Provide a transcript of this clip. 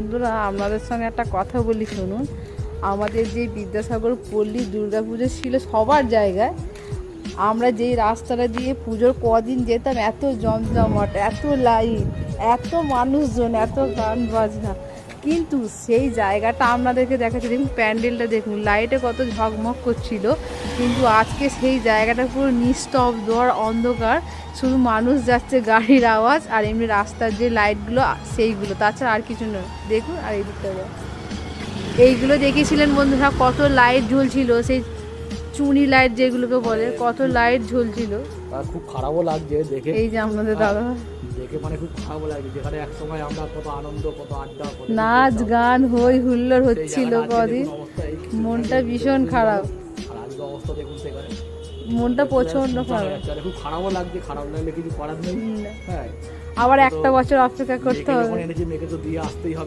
বন্ধুরা আপনাদের সঙ্গে একটা কথা বলি শুনুন। আমাদের যে বিদ্যাসাগর পল্লী দুর্গাপুজো ছিল সবার জায়গায়, আমরা যেই রাস্তাটা দিয়ে পুজোর কদিন যেতাম, এত জমজমাট, এত লাইট, এত মানুষজন, এত গান বাজনা, কিন্তু সেই জায়গাটা আপনাদেরকে দেখাচ্ছি। দেখুন প্যান্ডেলটা, দেখুন লাইটে কত ঝকমক করছিল, কিন্তু আজকে সেই জায়গাটা পুরো নিস্তব্ধ আর অন্ধকার, শুধু মানুষ যাচ্ছে, গাড়ির আওয়াজ আর এমনি রাস্তার যে লাইটগুলো সেইগুলো, তাছাড়া আর কিছু নয়। দেখুন আর এই দিকটা এইগুলো দেখেছিলেন বন্ধুরা, কত লাইট ঝুলছিল, সেই চুনি লাইট যেগুলোকে বলে, কত লাইট ঝুলছিল। খুব খারাপও লাগছে দেখে। এই যে আপনাদের দাদা দেখে মানে খুব খারাপও লাগছে, যেখানে এক সময় আমরা কত আনন্দ, কত আড্ডা, নাচ গান হই হুল্লোড় হচ্ছিল কদিন, মনটা ভীষণ খারাপ, আর আজকে অবস্থা দেখুন সেখানে মনটা প্রচন্ড খারাপ। খুব খারাপও লাগছে, খারাপ লাগলে কিছু করার নেই। হ্যাঁ, আবার একটা বছর অপেক্ষা করতে হবে। এনেছি মেয়েকে তো দিয়ে আসতেই হবে।